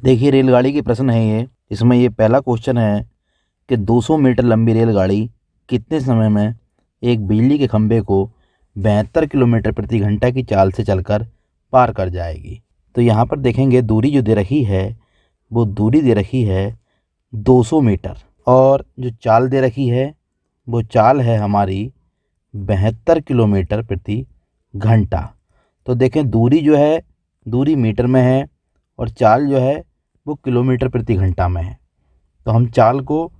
देखिए रेलगाड़ी के प्रश्न है ये। इसमें ये पहला क्वेश्चन है कि 200 मीटर लंबी रेलगाड़ी कितने समय में एक बिजली के खंभे को 72 किलोमीटर प्रति घंटा की चाल से चलकर पार कर जाएगी। तो यहाँ पर देखेंगे दूरी जो दे रखी है वो दूरी दे रखी है 200 मीटर, और जो चाल दे रखी है वो चाल है हमारी 72 किलोमीटर प्रति घंटा। तो देखें दूरी जो है दूरी मीटर में है और चाल जो है वो किलोमीटर प्रति घंटा में है। तो हम चाल को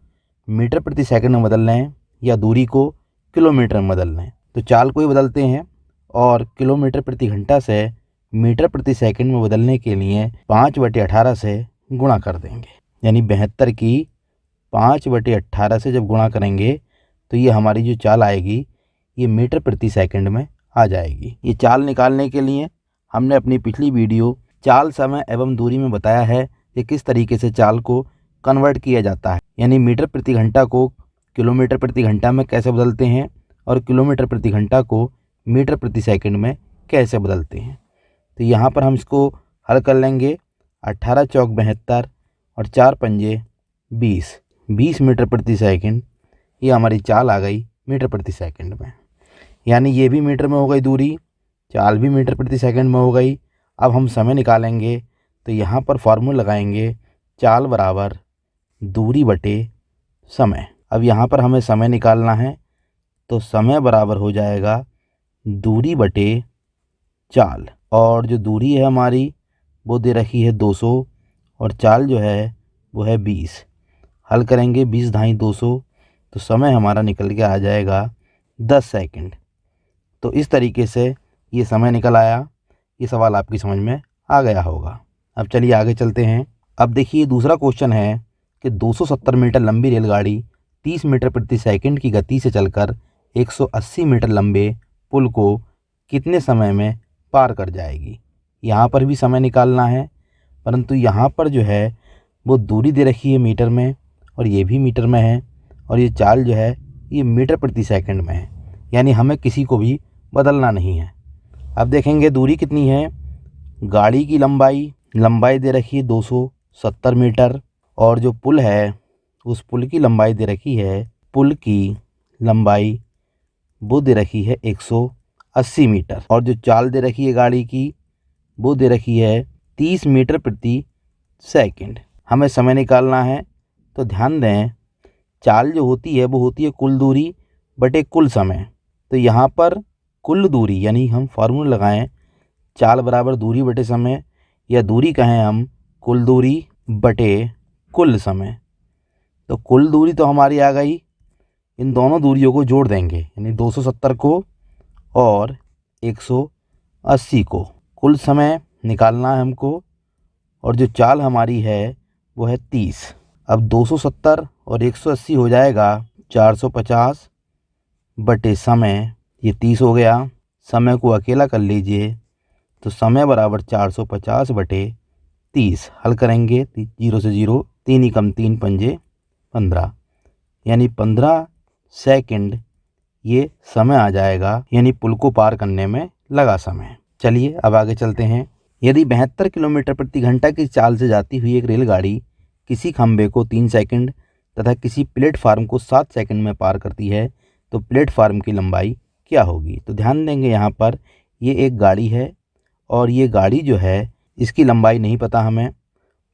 मीटर प्रति सेकंड में बदल रहे हैं या दूरी को किलोमीटर में बदल रहे हैं। तो चाल को ही बदलते हैं और किलोमीटर प्रति घंटा से मीटर प्रति सेकंड में बदलने के लिए 5/18 से गुणा कर देंगे, यानी 72 की 5/18 से जब गुणा करेंगे तो ये हमारी जो चाल आएगी ये मीटर प्रति सेकंड में आ जाएगी। ये चाल निकालने के लिए हमने अपनी पिछली वीडियो चाल, समय एवं दूरी में बताया है कि किस तरीके से चाल को कन्वर्ट किया जाता है, यानी मीटर प्रति घंटा को किलोमीटर प्रति घंटा में कैसे बदलते हैं और किलोमीटर प्रति घंटा को मीटर प्रति सेकंड में कैसे बदलते हैं। तो यहाँ पर हम इसको हल कर लेंगे। 18 चौक 72 और 4 पंजे 20 मीटर प्रति सेकंड, ये हमारी चाल आ गई मीटर प्रति सेकंड में। यानी ये भी मीटर में हो गई दूरी, चाल भी मीटर प्रति सेकंड में हो गई। अब हम समय निकालेंगे तो यहाँ पर फार्मूला लगाएंगे चाल बराबर दूरी बटे समय। अब यहाँ पर हमें समय निकालना है तो समय बराबर हो जाएगा दूरी बटे चाल, और जो दूरी है हमारी वो दे रखी है 200 और चाल जो है वो है 20। हल करेंगे 20 ढाई 200, तो समय हमारा निकल के आ जाएगा 10 सेकंड। तो इस तरीके से ये समय निकल आया। ये सवाल आपकी समझ में आ गया होगा। अब चलिए आगे चलते हैं। अब देखिए दूसरा क्वेश्चन है कि 270 मीटर लंबी रेलगाड़ी 30 मीटर प्रति सेकंड की गति से चलकर 180 मीटर लंबे पुल को कितने समय में पार कर जाएगी। यहाँ पर भी समय निकालना है, परंतु यहाँ पर जो है वो दूरी दे रखी है मीटर में और ये भी मीटर में है, और ये चाल जो है ये मीटर प्रति सेकंड में है, यानी हमें किसी को भी बदलना नहीं है। अब देखेंगे दूरी कितनी है। गाड़ी की लंबाई दे रखी है 270 मीटर, और जो पुल है उस पुल की लंबाई दे रखी है, पुल की लंबाई वो दे रखी है 180 मीटर, और जो चाल दे रखी है गाड़ी की वो दे रखी है 30 मीटर प्रति सेकंड। हमें समय निकालना है तो ध्यान दें चाल जो होती है वो होती है कुल दूरी बटे कुल समय। तो यहाँ पर कुल दूरी यानी हम फार्मूला लगाएं चाल बराबर दूरी बटे समय, या दूरी कहें हम कुल दूरी बटे कुल समय। तो कुल दूरी तो हमारी आ गई, इन दोनों दूरियों को जोड़ देंगे यानी 270 को और 180 को। कुल समय निकालना है हमको, और जो चाल हमारी है वो है 30। अब 270 और 180 हो जाएगा 450 बटे समय, ये 30 हो गया। समय को अकेला कर लीजिए तो समय बराबर 450 बटे 30। हल करेंगे 0 से 0, 3 ही कम 3 पंजे 15, यानी 15 सेकंड ये समय आ जाएगा, यानी पुल को पार करने में लगा समय। चलिए अब आगे चलते हैं। यदि 72 किलोमीटर प्रति घंटा की चाल से जाती हुई एक रेलगाड़ी किसी खंभे को 3 सेकंड तथा किसी प्लेटफार्म को 7 सेकंड में पार करती है तो प्लेटफार्म की लंबाई क्या होगी। तो ध्यान देंगे यहाँ पर ये एक गाड़ी है और ये गाड़ी जो है इसकी लंबाई नहीं पता हमें,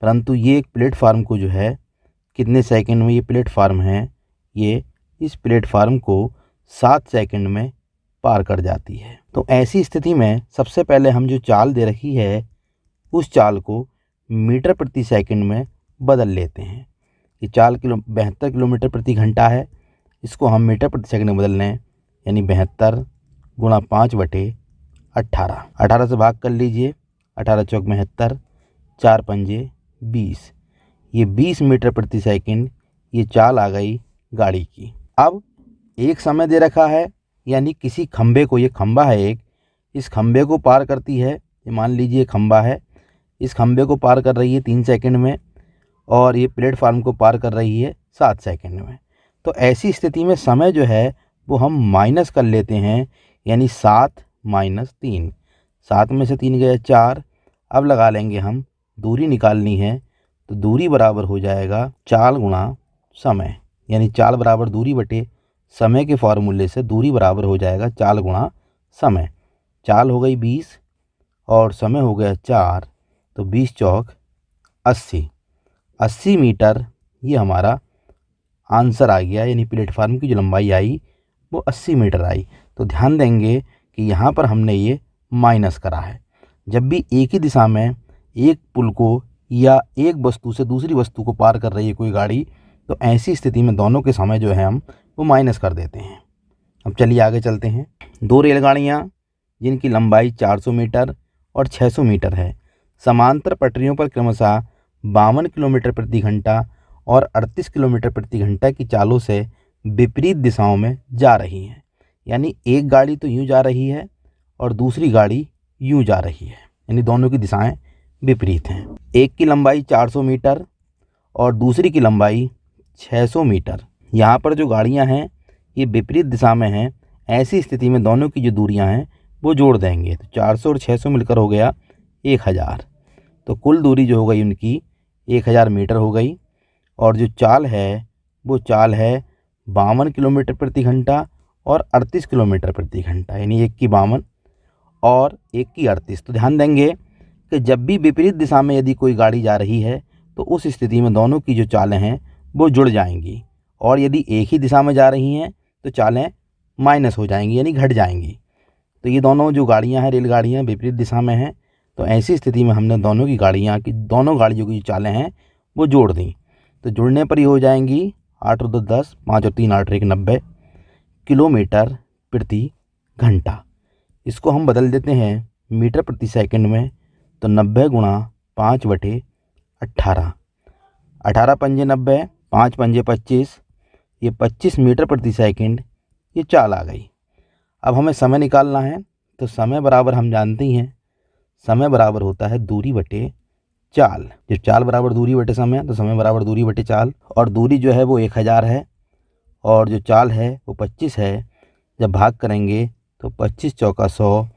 परंतु ये एक प्लेटफार्म को जो है कितने सेकंड में ये प्लेटफार्म है, ये इस प्लेटफार्म को 7 सेकंड में पार कर जाती है। तो ऐसी स्थिति में सबसे पहले हम जो चाल दे रखी है उस चाल को मीटर प्रति सेकंड में बदल लेते हैं। ये चाल 72 किलोमीटर प्रति घंटा है, इसको हम मीटर प्रति सेकंड में बदल लें, यानी 72 गुणा 5 बटे 18। 18 से भाग कर लीजिए, 18 चौक 72, 4 पंजे 20, ये 20 मीटर प्रति सेकंड ये चाल आ गई गाड़ी की। अब एक समय दे रखा है, यानी किसी खंबे को, ये खंबा है एक, इस खंबे को पार करती है, ये मान लीजिए खंबा है, इस खंबे को पार कर रही है 3 सेकंड में और ये प्लेटफार्म को पार कर रही है 7 सेकंड में। तो ऐसी स्थिति में समय जो है वो हम माइनस कर लेते हैं, यानी 7 माइनस 3, 7 में से 3 गए 4। अब लगा लेंगे हम, दूरी निकालनी है तो दूरी बराबर हो जाएगा चाल गुणा समय, यानी चाल बराबर दूरी बटे समय के फॉर्मूले से दूरी बराबर हो जाएगा चाल गुणा समय। चाल हो गई 20 और समय हो गया 4, तो 20 चौक 80 मीटर ये हमारा आंसर आ गया, यानी प्लेटफार्म की जो लंबाई आई वो 80 मीटर आई। तो ध्यान देंगे कि यहाँ पर हमने ये माइनस करा है। जब भी एक ही दिशा में एक पुल को या एक वस्तु से दूसरी वस्तु को पार कर रही है कोई गाड़ी, तो ऐसी स्थिति में दोनों के समय जो है हम वो माइनस कर देते हैं। अब चलिए आगे चलते हैं। दो रेलगाड़ियाँ जिनकी लंबाई 400 मीटर और 600 मीटर है, समांतर पटरियों पर क्रमशः 52 किलोमीटर प्रति घंटा और 38 किलोमीटर प्रति घंटा की चालों से विपरीत दिशाओं में जा रही हैं। यानी एक गाड़ी तो यूँ जा रही है और दूसरी गाड़ी यूँ जा रही है, यानी दोनों की दिशाएं विपरीत हैं। एक की लंबाई 400 मीटर और दूसरी की लंबाई 600 मीटर। यहाँ पर जो गाड़ियाँ हैं ये विपरीत दिशा में हैं। ऐसी स्थिति में दोनों की जो दूरियाँ हैं वो जोड़ देंगे, तो 400 और 600 मिलकर हो गया 1000। तो कुल दूरी जो हो गई उनकी 1000 मीटर हो गई। और जो चाल है वो चाल है 52 किलोमीटर प्रति घंटा और 38 किलोमीटर प्रति घंटा, यानी एक की 52 और एक की 38। तो ध्यान देंगे कि जब भी विपरीत दिशा में यदि कोई गाड़ी जा रही है तो उस स्थिति में दोनों की जो चालें हैं वो जुड़ जाएंगी, और यदि एक ही दिशा में जा रही हैं तो चालें माइनस हो जाएंगी, यानी घट जाएंगी। तो ये दोनों जो गाड़ियाँ हैं रेलगाड़ियाँ विपरीत दिशा में हैं, तो ऐसी स्थिति में हमने दोनों गाड़ियों की जो चालें हैं वो जोड़ दी। तो जुड़ने पर ही हो जाएंगी 8 और 2 10, 5 और 3 8 और 1 90 किलोमीटर प्रति घंटा। इसको हम बदल देते हैं मीटर प्रति सेकंड में, तो 90 गुणा 5/18, 18 पंजे 90, 5 पंजे 25, ये 25 मीटर प्रति सेकंड ये चाल आ गई। अब हमें समय निकालना है, तो समय बराबर हम जानते ही हैं, समय बराबर होता है दूरी बटे चाल। जब चाल बराबर दूरी बटे समय, तो समय बराबर दूरी बटे चाल। और दूरी जो है वो 1000 है और जो चाल है वो 25 है। जब भाग करेंगे तो 25 चौका 100,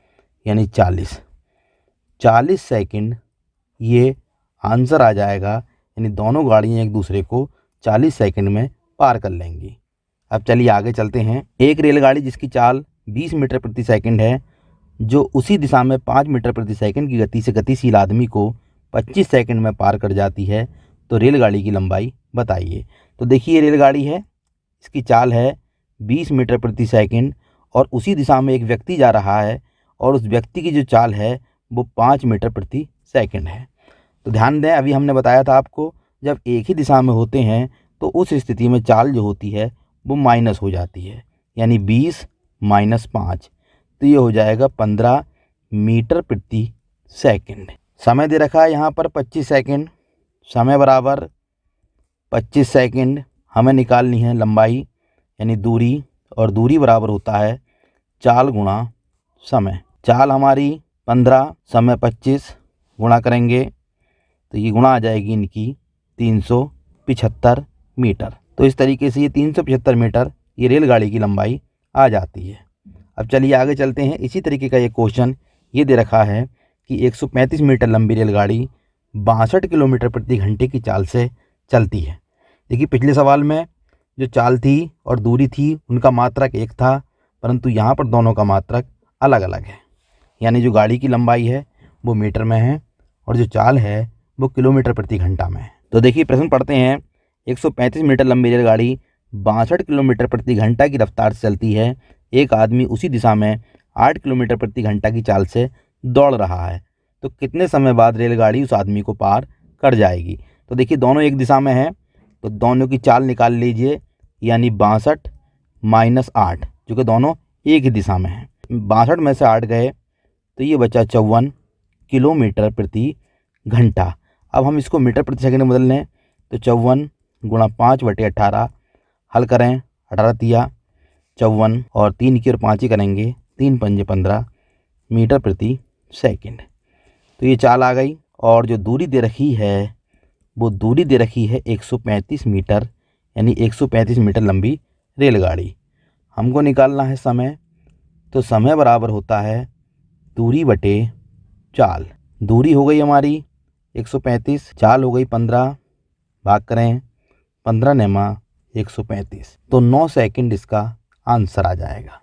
यानी 40 सेकंड ये आंसर आ जाएगा, यानी दोनों गाड़ियाँ एक दूसरे को 40 सेकंड में पार कर लेंगी। अब चलिए आगे चलते हैं। एक रेलगाड़ी जिसकी चाल 20 मीटर प्रति सेकंड है, जो उसी दिशा में 5 मीटर प्रति सेकंड की गति से गतिशील आदमी को 25 सेकंड में पार कर जाती है, तो रेलगाड़ी की लंबाई बताइए। तो देखिए ये रेलगाड़ी है, इसकी चाल है 20 मीटर प्रति सेकंड और उसी दिशा में एक व्यक्ति जा रहा है और उस व्यक्ति की जो चाल है वो 5 मीटर प्रति सेकंड है। तो ध्यान दें, अभी हमने बताया था आपको, जब एक ही दिशा में होते हैं तो उस स्थिति में चाल जो होती है वो माइनस हो जाती है, यानी 20 माइनस 5, तो ये हो जाएगा 15 मीटर प्रति सेकंड। समय दे रखा है यहाँ पर 25 सेकंड। समय बराबर 25 सेकंड हमें निकालनी है लंबाई, यानी दूरी, और दूरी बराबर होता है चाल गुणा समय। चाल हमारी 15, समय 25, गुणा करेंगे तो ये गुणा आ जाएगी इनकी 375 मीटर। तो इस तरीके से ये 375 मीटर ये रेलगाड़ी की लंबाई आ जाती है। अब चलिए आगे चलते हैं। इसी तरीके का ये क्वेश्चन ये दे रखा है कि 135 मीटर लंबी रेलगाड़ी 62 किलोमीटर प्रति घंटे की चाल से चलती है। देखिए पिछले सवाल में जो चाल थी और दूरी थी उनका मात्रक एक था, परंतु यहाँ पर दोनों का मात्रक अलग अलग है, यानी जो गाड़ी की लंबाई है वो मीटर में है और जो चाल है वो किलोमीटर प्रति घंटा में है। तो देखिए प्रश्न पढ़ते हैं। 135 मीटर लंबी रेलगाड़ी 62 किलोमीटर प्रति घंटा की रफ्तार से चलती है। एक आदमी उसी दिशा में 8 किलोमीटर प्रति घंटा की चाल से दौड़ रहा है, तो कितने समय बाद रेलगाड़ी उस आदमी को पार कर जाएगी। तो देखिए दोनों एक दिशा में है, तो दोनों की चाल निकाल लीजिए, यानी 62 माइनस 8, जो कि दोनों एक ही दिशा में है। 62 में से 8 गए तो ये बचा 54 किलोमीटर प्रति घंटा। अब हम इसको मीटर प्रति सेकंड में बदल लें, तो 54 गुणा 5/18, हल करें, 18 तिया 54 और 3 की और 5 ही करेंगे, 3 पंजे 15 मीटर प्रति सेकंड। तो ये चाल आ गई। और जो दूरी दे रखी है वो दूरी दे रखी है 135 मीटर, यानी 135 मीटर लंबी रेलगाड़ी। हमको निकालना है समय, तो समय बराबर होता है दूरी बटे चाल। दूरी हो गई हमारी 135, चाल हो गई 15, भाग करें 15 नेमा 135, तो 9 सेकंड इसका आंसर आ जाएगा।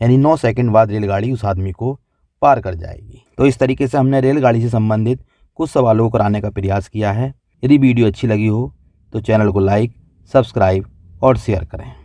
यानी 9 सेकंड बाद रेलगाड़ी उस आदमी को पार कर जाएगी। तो इस तरीके से हमने रेलगाड़ी से संबंधित कुछ सवालों को कराने का प्रयास किया है। यदि वीडियो अच्छी लगी हो तो चैनल को लाइक, सब्सक्राइब और शेयर करें।